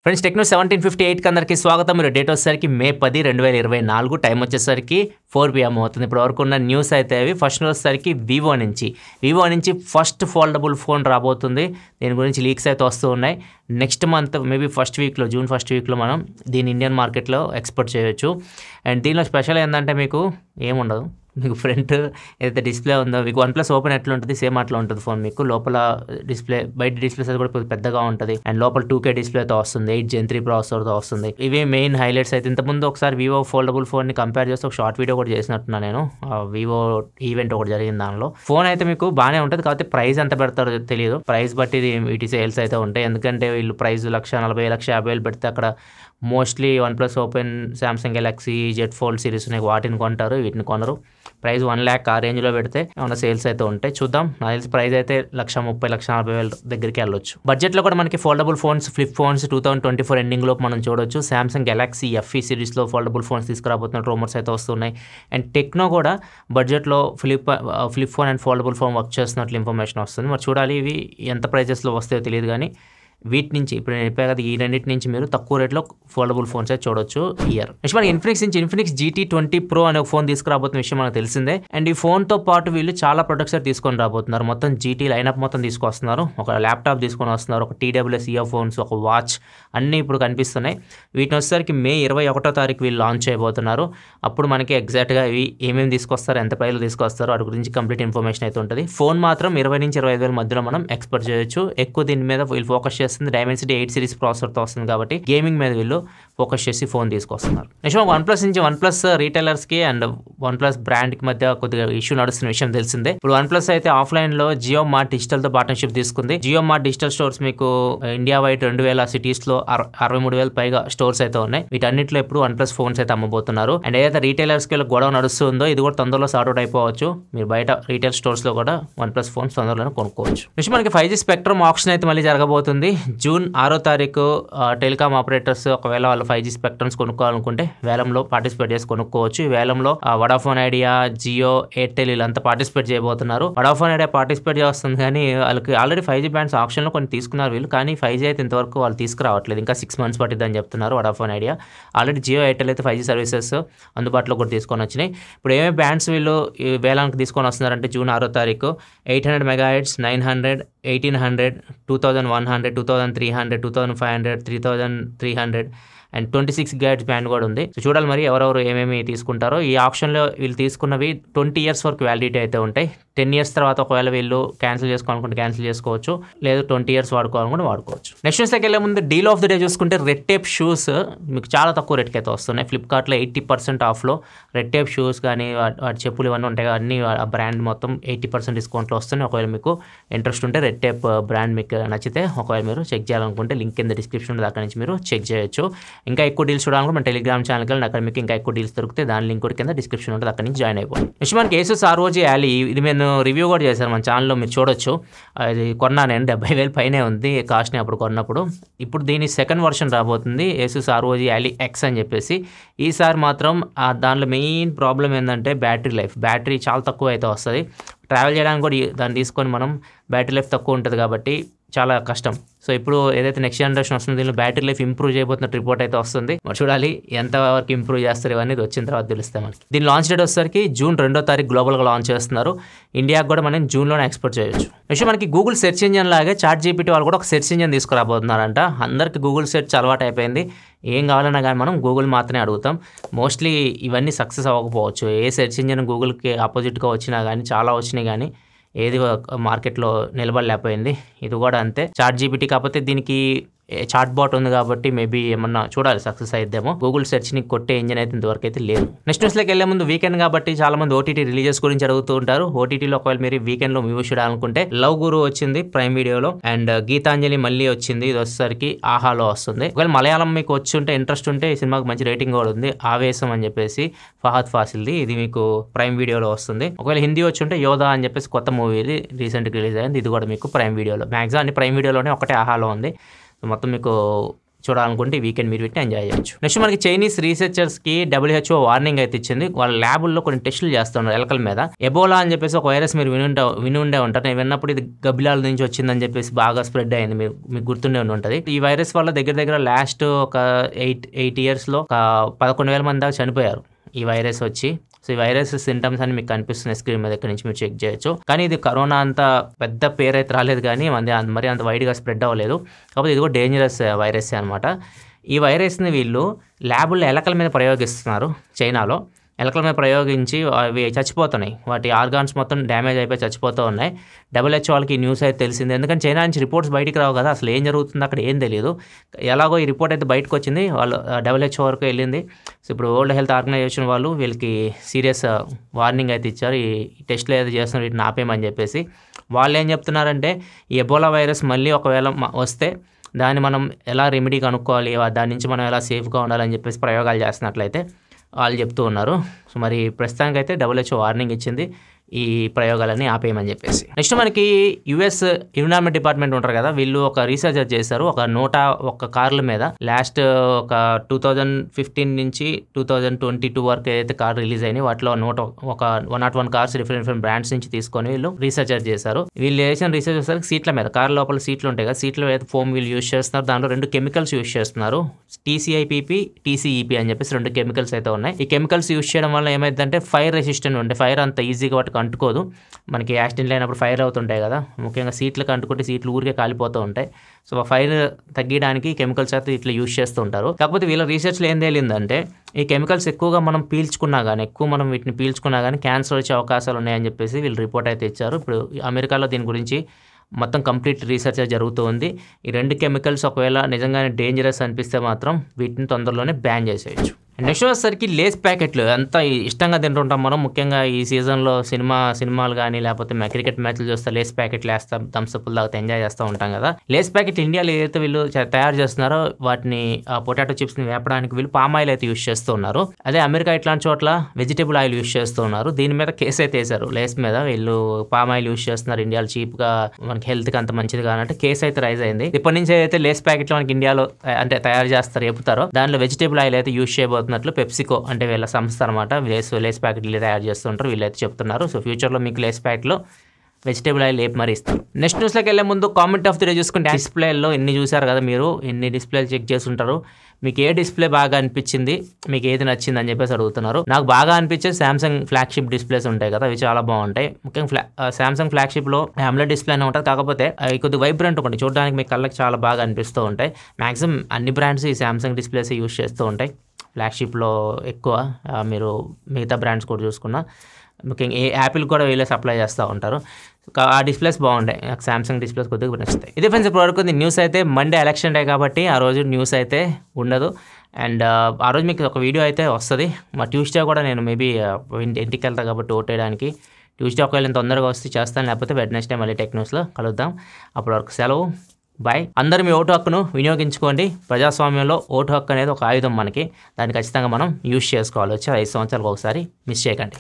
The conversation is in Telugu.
ఫ్రెండ్స్ టెక్నో 1758 అందరికీ స్వాగతం. మీరు డేట్ వచ్చేసరికి మే 10, 2024 టైం వచ్చేసరికి 4 PM అవుతుంది. ఇప్పుడు వరకు ఉన్న న్యూస్ అయితే అవి. ఫస్ట్ వచ్చేసరికి వివో నుంచి ఫస్ట్ ఫోల్డబుల్ ఫోన్ రాబోతుంది. దీని గురించి లీక్స్ అయితే వస్తూ ఉన్నాయి. Next month maybe June first వీక్లో మనం దీని ఇండియన్ మార్కెట్లో ఎక్స్పోర్ట్ చేయొచ్చు. అండ్ దీనిలో స్పెషల్ ఏంటంటే మీకు ఏముండదు, మీకు ఫ్రంట్ ఏదైతే డిస్ప్లే ఉందో మీకు OnePlus ఓపెన్ ఎట్లా ఉంటుంది సేమ్ అట్లా ఉంటుంది ఫోన్. మీకు లోపల డిస్ప్లే బయట డిస్ప్లేస్ అది కూడా పెద్దగా ఉంటుంది. అండ్ లోపల 2K డిస్ప్లేతో వస్తుంది, 8 Gen 3 ప్రాసెసర్తో వస్తుంది. ఇవే మెయిన్ హైలైట్స్ అయితే. ఇంతకుముందు ఒకసారి వివో ఫోల్డబుల్ ఫోన్ని కంపేర్ చేస్తే ఒక షార్ట్ వీడియో కూడా చేసినట్టున్నా నేను. వివో ఈవెంట్ ఒకటి జరిగింది, దానిలో ఫోన్ అయితే మీకు బాగానే ఉంటుంది. కాకపోతే ప్రైస్ ఎంత పెడతారో తెలియదు. ప్రైస్ బట్టి వీటి సేల్స్ అయితే ఉంటాయి. ఎందుకంటే వీళ్ళు ప్రైస్ 1,40,000 1,50,000 పెడితే అక్కడ mostly OnePlus open, Samsung Galaxy Z fold series ఉన్నాయి, వాటిని కొంటారు, వీటిని కొనరు. ప్రైస్ 1 lakh ఆ రేంజ్లో పెడితే ఏమైనా సేల్స్ అయితే ఉంటాయి. చూద్దాం. నాకు తెలిసి ప్రైస్ అయితే 1,30,000 1,40,000 దగ్గరికి వెళ్ళొచ్చు. బడ్జెట్లో కూడా మనకి ఫోల్డబుల్ ఫోన్స్, ఫ్లిప్ ఫోన్స్ 2024 ఎండింగ్లో మనం చూడొచ్చు. సామ్సంగ్ గెలాక్సీ FE సిరీస్లో ఫోల్డబుల్ ఫోన్స్ తీసుకురాబోతున్న రూమర్స్ అయితే వస్తున్నాయి. అండ్ టెక్నో కూడా బడ్జెట్లో flip phone and foldable phone work చేస్తున్నట్లు ఇన్ఫర్మేషన్ వస్తుంది. మరి చూడాలి ఇవి ఎంత ప్రైజెస్లో వస్తాయో తెలియదు. కానీ వీటి నుంచి ఇప్పుడు నేను చెప్పాను కదా, ఈ రెండింటి నుంచి మీరు తక్కువ రేట్లో ఫోల్డబుల్ ఫోన్స్ అయితే చూడొచ్చు ఇయర్. నెక్స్ట్ మనకి ఇన్ఫినిక్స్ GT20 Pro అనే ఒక ఫోన్ తీసుకురాబోతున్న విషయం మనకు తెలిసిందే. అండ్ ఈ ఫోన్తో పాటు వీళ్ళు చాలా ప్రొడక్ట్స్ తీసుకొని రాబోతున్నారు. మొత్తం GT లైనప్ మొత్తం తీసుకొస్తున్నారు. ఒక ల్యాప్టాప్ తీసుకొని వస్తున్నారు, ఒక TWS ఇయర్ ఫోన్స్, ఒక వాచ్ అన్నీ ఇప్పుడు కనిపిస్తున్నాయి. వీటిని వచ్చేసరికి మే 21వ తారీఖు వీళ్ళు లాంచ్ చేయబోతున్నారు. అప్పుడు మనకి ఎగ్జాక్ట్గా ఇవి ఏమేమి తీసుకొస్తారు, ఎంత ప్రైస్లో తీసుకొస్తారు వాటి గురించి కంప్లీట్ ఇన్ఫర్మేషన్ అయితే ఉంటుంది. ఫోన్ మాత్రం 20 నుంచి 25,000 మధ్యలో మనం ఎక్స్పెక్ట్ చేయొచ్చు. ఎక్కువ దీని మీద వీళ్ళు ఫోకస్ చేస్తుంది. Dimensity 8 సిరీస్ ప్రాసెసర్తో వస్తుంది కాబట్టి గేమింగ్ మీద వీళ్ళు ఫోకస్ చేసి ఫోన్ తీసుకొస్తున్నారు. నెక్స్ట్ OnePlus రీటైలర్స్కి అండ్ OnePlus బ్రాండ్కి మధ్య కొద్దిగా ఇష్యూ నడుస్తున్న విషయం తెలిసిందే. ఇప్పుడు OnePlus అయితే ఆఫ్లైన్లో జియో మార్ట్ డిజిటల్తో పార్ట్నర్షిప్ తీసుకుంది. జియో మార్ట్ డిజిటల్ స్టోర్స్ మీకు ఇండియా వైడ్ 2,000 సిటీస్లో 63,000 పైగా స్టోర్స్ అయితే ఉన్నాయి. వీటన్నిటిలో ఇప్పుడు OnePlus ఫోన్స్ అయితే అమ్మబోతున్నారు. అండ్ ఏదైతే రీటైలర్స్కి గొడవ నడుస్తుందో ఇది కూడా తొందరలో సార్ట్అవుట్ అయిపోవచ్చు. మీరు బయట రీటైల్ స్టోర్స్లో కూడా OnePlus ఫోన్స్ తొందరలోనే కొనుక్కోవచ్చు. నెక్స్ట్ మనకి 5G స్పెక్ట్రమ్ ఆప్షన్ అయితే మళ్ళీ జరగబోతుంది. జూన్ 6వ తారీఖు టెలికామ్ ఆపరేటర్స్ ఒకవేళ వాళ్ళు 5G స్పెక్ట్రమ్స్ కొనుక్కోవాలనుకుంటే వేలంలో పార్టిసిపేట్ చేసి కొనుక్కోవచ్చు. ఈ వేలంలో వడాఫోన్ ఐడియా, జియో, ఎయిర్టెల్ వీళ్ళంతా పార్టిసిపేట్ చేయబోతున్నారు. వడాఫోన్ ఐడియా పార్టిసిపేట్ చేస్తుంది, కానీ వాళ్ళకి ఆల్రెడీ 5G బ్యాండ్స్ ఆప్షన్లో కొన్ని తీసుకున్నారు వీళ్ళు. కానీ 5G అయితే ఇంతవరకు వాళ్ళు తీసుకురావట్లేదు. ఇంకా 6 months పట్టిద్దని చెప్తున్నారు Vodafone Idea. Already Jio, Airtel అయితే 5G సర్వీసెస్ అందుబాటులో కూడా తీసుకొని వచ్చినాయి. ఇప్పుడు ఏమేమి బ్యాండ్స్ వీళ్ళు వేలానికి తీసుకొని వస్తున్నారంటే జూన్ 6వ తారీఖు 800 MHz, 900, 1800, 2100, 2300, 2500, 3300 అండ్ 26 GHz బ్యాండ్ కూడా ఉంది. సో చూడాలి మరి ఎవరెవరు ఏమేమి తీసుకుంటారో. ఈ ఆప్షన్లో వీళ్ళు తీసుకున్నవి 20 years వరకు వ్యాలిడిటీ అయితే ఉంటాయి. 10 years తర్వాత ఒకవేళ వీళ్ళు క్యాన్సిల్ చేసుకోవాలనుకుంటే క్యాన్సిల్ చేసుకోవచ్చు, లేదు 20 years వాడుకోవాలనుకుంటే వాడుకోవచ్చు. నెక్స్ట్ న్యూస్కి వెళ్ళే ముందు డీల్ ఆఫ్ ది డే చూసుకుంటే రెడ్ టేప్ షూస్ మీకు చాలా తక్కువ రేట్కి అయితే వస్తున్నాయి. ఫ్లిప్కార్ట్లో 80% ఆఫ్లో రెడ్ టేప్ షూస్ కానీ వాటి చెప్పులు ఇవన్నీ ఉంటాయి, అన్ని ఆ బ్రాండ్ మొత్తం 80% డిస్కౌంట్లో వస్తున్నాయి. ఒకవేళ మీకు ఇంట్రెస్ట్ ఉంటే రెడ్ టేప్ బ్రాండ్ మీకు నచ్చితే ఒకవేళ మీరు చెక్ చేయాలనుకుంటే లింక్ కింద డిస్క్రిప్షన్ ఉంటుంది, అక్కడ నుంచి మీరు చెక్ చేయొచ్చు. ఇంకా ఎక్కువ డీల్స్ చూడాలనుకుంటే మన టెలిగ్రామ్ ఛానల్కి వెళ్ళి అక్కడ మీకు ఇంకా ఎక్కువ డీల్స్ దొరికితే దాని లింక్ కూడా కింద డిస్క్రిప్షన్ ఉంటుంది, అక్కడ నుంచి జాయిన్ అయిపోయింది. నెక్స్ట్ మనకి Asus ROG Ally ఇది నేను రివ్యూ కూడా చేశాను మన ఛానల్లో, మీరు చూడొచ్చు. అది కొన్నా నేను 70,000 పైనే ఉంది కాస్ట్ని అప్పుడు కొన్నప్పుడు. ఇప్పుడు దీని సెకండ్ వర్షన్ రాబోతుంది Asus ROG Ally X అని చెప్పేసి. ఈసారి మాత్రం దానిలో మెయిన్ ప్రాబ్లం ఏంటంటే బ్యాటరీ చాలా తక్కువ అయితే వస్తుంది. ట్రావెల్ చేయడానికి కూడా దాన్ని తీసుకొని మనం బ్యాటరీ లైఫ్ తక్కువ ఉంటుంది కాబట్టి చాలా కష్టం. సో ఇప్పుడు ఏదైతే నెక్స్ట్ జనరేషన్ వస్తుంది దీనిలో బ్యాటరీ లైఫ్ ఇంప్రూవ్ చేయబోతున్న రిపోర్ట్ అయితే వస్తుంది. మరి చూడాలి ఎంతవరకు ఇంప్రూవ్ చేస్తారు ఇవన్నీ వచ్చిన తర్వాత తెలుస్తాయి మనకి. దీని లాంచ్ డేట్ వచ్చేసరికి జూన్ 2వ తారీఖు గ్లోబల్గా లాంచ్ చేస్తున్నారు. ఇండియాకి కూడా మనం జూన్లోనే ఎక్స్పోర్ట్ చేయొచ్చు. నెక్స్ట్ మనకి గూగుల్ సెర్చ్ ఇంజన్ లాగే ChatGPT వాళ్ళు కూడా ఒక సెర్చ్ ఇంజన్ తీసుకురాబోతున్నారంట. అందరికీ గూగుల్ సెర్చ్ అలవాటు అయిపోయింది. ఏం కావాలన్నా కానీ మనం గూగుల్ మాత్రమే అడుగుతాం. మోస్ట్లీ ఇవన్నీ సక్సెస్ అవ్వకపోవచ్చు. ఏ సెర్చ్ ఇంజన్ గూగుల్కి ఆపోజిట్గా వచ్చినా కానీ చాలా వచ్చినాయి, కానీ ఏది మార్కెట్లో నిలబడలేకపోయింది. ఇది కూడా అంతే. ChatGPT కాకపోతే దీనికి చాట్ బాట్ ఉంది కాబట్టి మేబీ ఏమన్నా చూడాలి సక్సెస్ అయిద్దేమో. గూగుల్ సెర్చ్ని కొట్టే ఇంజన్ అయితే ఇంతవరకు అయితే లేదు. నెక్స్ట్ న్యూస్లోకి వెళ్ళే ముందు వీకెండ్ కాబట్టి చాలా మంది OTT రిలీజెస్ గురించి అడుగుతూ ఉంటారు. OTTలో ఒకవేళ మీరు వీకెండ్లో మూవీ చూడాలనుకుంటే లవ్ గురు వచ్చింది ప్రైమ్ వీడియోలో, అండ్ గీతాంజలి మళ్ళీ వచ్చింది, ఇది వచ్చేసరికి ఆహాలో వస్తుంది. ఒకవేళ మలయాళం మీకు వచ్చి ఉంటే ఇంట్రెస్ట్ ఉంటే ఈ సినిమాకి మంచి రేటింగ్ కూడా ఉంది, ఆవేశం అని చెప్పేసి ఫహద్ ఫాసిల్ది, ఇది మీకు ప్రైమ్ వీడియోలో వస్తుంది. ఒకవేళ హిందీ వచ్చి ఉంటే యోధా అని చెప్పేసి కొత్త మూవీ రీసెంట్గా రిలీజ్ అయింది, ఇది కూడా మీకు ప్రైమ్ వీడియోలో. మ్యాక్సిమం అన్ని ప్రైమ్ వీడియోలోనే, ఒకటే ఆహాలో ఉంది. మొత్తం మీకు చూడాలనుకుంటే ఈ వీకెండ్ మీరు వీటిని ఎంజాయ్ చేయొచ్చు. నెక్స్ట్ మనకి చైనీస్ రీసెర్చర్స్కి WHO వార్నింగ్ అయితే ఇచ్చింది. వాళ్ళ ల్యాబుల్లో కొన్ని టెస్టులు చేస్తున్నారు ఎలకల మీద. ఎబోలా అని చెప్పేసి ఒక వైరస్ మీరు విని ఉండే ఉంటారు. నేను విన్నప్పుడు ఇది గబ్బిలాల నుంచి వచ్చిందని చెప్పేసి బాగా స్ప్రెడ్ అయింది, మీకు గుర్తుండే ఉంటుంది. ఈ వైరస్ వల్ల దగ్గర లాస్ట్ ఒక 8 ఇయర్స్లో ఒక 11,000 మంది దాకా చనిపోయారు ఈ వైరస్ వచ్చి. సో ఈ వైరస్ సింటమ్స్ అని మీకు కనిపిస్తున్నాయి స్క్రీన్ మీద, ఇక్కడ నుంచి మీరు చెక్ చేయొచ్చు. కానీ ఇది కరోనా అంత పెద్ద పేరు అయితే రాలేదు, కానీ మరి అంత వైడ్గా స్ప్రెడ్ అవ్వలేదు. కాకపోతే ఇది కూడా డేంజరస్ వైరస్ అనమాట. ఈ వైరస్ని వీళ్ళు ల్యాబుల్లో ఎలకల మీద ప్రయోగిస్తున్నారు. చైనాలో ఎలకల మీద ప్రయోగించి అవి చచ్చిపోతున్నాయి, వాటి ఆర్గాన్స్ మొత్తం డ్యామేజ్ అయిపోయి చచ్చిపోతూ ఉన్నాయి. WHO వాళ్ళకి ఈ న్యూస్ అయితే తెలిసింది, ఎందుకంటే చైనా నుంచి రిపోర్ట్స్ బయటికి రావు కదా, అసలు ఏం జరుగుతుందో అక్కడ ఏం తెలియదు. ఎలాగో ఈ రిపోర్ట్ అయితే బయటకు వచ్చింది, వాళ్ళు WHO వరకు వెళ్ళింది. సో ఇప్పుడు వరల్డ్ హెల్త్ ఆర్గనైజేషన్ వాళ్ళు వీళ్ళకి సీరియస్ వార్నింగ్ అయితే ఇచ్చారు, ఈ టెస్ట్లు ఏదో చేస్తున్నారు వీటిని ఆపేయమని చెప్పేసి. వాళ్ళు ఏం చెప్తున్నారంటే ఈ ఎబోలా వైరస్ మళ్ళీ ఒకవేళ వస్తే దాన్ని మనం ఎలా రెమెడీ కనుక్కోవాలి, దాని నుంచి మనం ఎలా సేఫ్గా ఉండాలని చెప్పేసి ప్రయోగాలు చేస్తున్నట్లయితే వాళ్ళు చెప్తూ ఉన్నారు. సో మరి ప్రస్తుతానికైతే WHO వార్నింగ్ ఇచ్చింది ఈ ప్రయోగాలన్నీ ఆపేయమని చెప్పేసి. నెక్స్ట్ మనకి US ఎన్విరాన్మెంట్ డిపార్ట్మెంట్ ఉంటారు కదా, వీళ్ళు ఒక రీసెర్చ్ చేశారు. ఒక 101 కార్ల మీద లాస్ట్ ఒక 2015 నుంచి 2022 వరకు ఏదైతే కార్ రిలీజ్ అయినాయి వాటిలో 101 కార్స్ డిఫరెంట్ బ్రాండ్స్ నుంచి తీసుకొని వీళ్ళు రీసెర్చ్ చేశారు. వీళ్ళు చేసిన రీసెర్చ్ వచ్చేసరికి సీట్ల మీద, కార్ లోపల సీట్లు ఉంటాయి కదా, సీట్లో ఏదైతే ఫోమ్ వీళ్ళు యూజ్ చేస్తున్నారు, దాంట్లో 2 కెమికల్స్ యూజ్ చేస్తున్నారు. TCIPP, TCEP అని చెప్పేసి 2 కెమికల్స్ అయితే ఉన్నాయి. ఈ కెమికల్స్ యూజ్ చేయడం వల్ల ఏమైందంటే ఫైర్ రెసిస్టెంట్ ఉంటే, ఫైర్ అంత ఈజీగా వాటికి అంటుకోదు. మనకి యాక్సిడెంట్లు అయినప్పుడు ఫైర్ అవుతుంటాయి కదా, ముఖ్యంగా సీట్లకు అంటుకుంటే సీట్లు ఊరికే కాలిపోతూ ఉంటాయి. సో ఆ ఫైర్ తగ్గించడానికి కెమికల్స్ అయితే ఇట్లా యూజ్ చేస్తూ ఉంటారు. కాకపోతే వీళ్ళ రీసెర్చ్లో ఏం తేలిందంటే ఈ కెమికల్స్ ఎక్కువగా మనం పీల్చుకున్నా కానీ, వీటిని పీల్చుకున్నా కానీ క్యాన్సర్ వచ్చే అవకాశాలు ఉన్నాయని చెప్పేసి వీళ్ళు రిపోర్ట్ అయితే ఇచ్చారు. ఇప్పుడు అమెరికాలో దీని గురించి మొత్తం కంప్లీట్ రీసెర్చ్ జరుగుతూ ఉంది. ఈ 2 కెమికల్స్ ఒకవేళ నిజంగానే డేంజరస్ అనిపిస్తే మాత్రం వీటిని తొందరలోనే బ్యాన్ చేసేయచ్చు. నెక్స్ట్ వచ్చేసరికి లేస్ ప్యాకెట్లు ఎంత ఇష్టంగా తింటుంటాం మనం, ముఖ్యంగా ఈ సీజన్లో సినిమాలు కానీ లేకపోతే క్రికెట్ మ్యాచ్లు చూస్తే లేస్ ప్యాకెట్లు వేస్తాం, థమ్స్అప్లు తాగితే ఎంజాయ్ చేస్తూ ఉంటాం కదా. లేస్ ప్యాకెట్ ఇండియాలో ఏదైతే వీళ్ళు తయారు చేస్తున్నారో వాటిని పొటాటో చిప్స్ని వేపడానికి వీళ్ళు పామ్ ఆయిల్ అయితే యూజ్ చేస్తూ ఉన్నారు. అదే అమెరికా ఇట్లాంటి చోట్ల వెజిటేబుల్ ఆయిల్ యూజ్ చేస్తూ ఉన్నారు. దీని మీద కేసు అయితే వేశారు, లేస్ మీద వీళ్ళు పామ్ ఆయిల్ యూజ్ చేస్తున్నారు, ఇండియాలో చీప్గా మనకి హెల్త్కి అంత మంచిది కానంటే కేసు అయితే రైజ్ అయింది. ఇప్పటి నుంచి అయితే లేస్ ప్యాకెట్లు మనకి ఇండియాలో అంటే తయారు చేస్తారు, చెప్తారో దానిలో వెజిటేబుల్ ఆయిల్ అయితే యూజ్ చేయబోతున్నారు. పెప్సికో అంటే వీళ్ళ సంస్థ అనమాట, లేస్ ప్యాకెట్లు తయారు చేస్తుంటారు, వీళ్ళైతే చెప్తున్నారు. సో ఫ్యూచర్లో మీకు లేస్ ప్యాకెట్లో వెజిటేబుల్ ఆయిల్ లేపు మరి ఇస్తారు. నెక్స్ట్ న్యూస్లోకి వెళ్ళే ముందు కామెంట్ ఆఫ్ ది డే చూసుకుంటే డిస్ప్లేలో ఎన్ని చూసారు కదా మీరు, ఎన్ని డిస్ప్లేలు చెక్ చేసి ఉంటారు, మీకు ఏ డిస్ప్లే బాగా అనిపించింది, మీకు ఏది నచ్చింది అని చెప్పేసి అడుగుతున్నారు. నాకు బాగా అనిపించేది శాంసంగ్ ఫ్లాగ్షిప్ డిస్ప్లేస్ ఉంటాయి కదా, అవి చాలా బాగుంటాయి. ముఖ్యంగా శాంసంగ్ ఫ్లాగ్షిప్లో AMOLED డిస్ప్లే అనే ఉంటుంది, కాకపోతే అవి కొద్దిగా వైబ్రెంట్ ఉంటుంది, చూడడానికి మీ కళ్ళకి చాలా బాగా అనిపిస్తూ ఉంటాయి. మ్యాక్సిమం అన్ని బ్రాండ్స్ ఈ శాంసంగ్ డిస్ప్లేస్ యూజ్ చేస్తూ ఉంటాయి. ఫ్లాగ్షిప్లో ఎక్కువ, మీరు మిగతా బ్రాండ్స్ కూడా చూసుకున్నా ముఖ్యంగా యాపిల్ కూడా వీళ్ళే సప్లై చేస్తూ ఉంటారు. ఆ డిస్ప్లేస్ బాగుంటాయి, నాకు శాంసంగ్ డిస్ప్లేస్ కొద్దిగా నచ్చుతాయి. ఇదే ఫ్రెండ్స్ ఇప్పుడు వరకు న్యూస్ అయితే మండే ఎలక్షన్ డే కాబట్టి ఆ రోజు న్యూస్ అయితే ఉండదు. అండ్ ఆ రోజు మీకు ఒక వీడియో అయితే వస్తుంది. మా ట్యూస్డే కూడా నేను మేబీ ఇంటికి వెళ్తాను కాబట్టి ఓట్ వేయడానికి. ట్యూస్డే ఒకవేళ తొందరగా వస్తే చేస్తాను, లేకపోతే వెడ్నెస్డే మళ్ళీ టెక్ న్యూస్లో కలుద్దాం. అప్పటి వరకు సెలవు, బాయ్. అందరూ మీ ఓటు హక్కును వినియోగించుకోండి. ప్రజాస్వామ్యంలో ఓటు హక్కు అనేది ఒక ఆయుధం మనకి, దాన్ని ఖచ్చితంగా మనం యూజ్ చేసుకోవాలి. వచ్చే 5 సంవత్సరాలకు ఒకసారి మిస్ చేయకండి.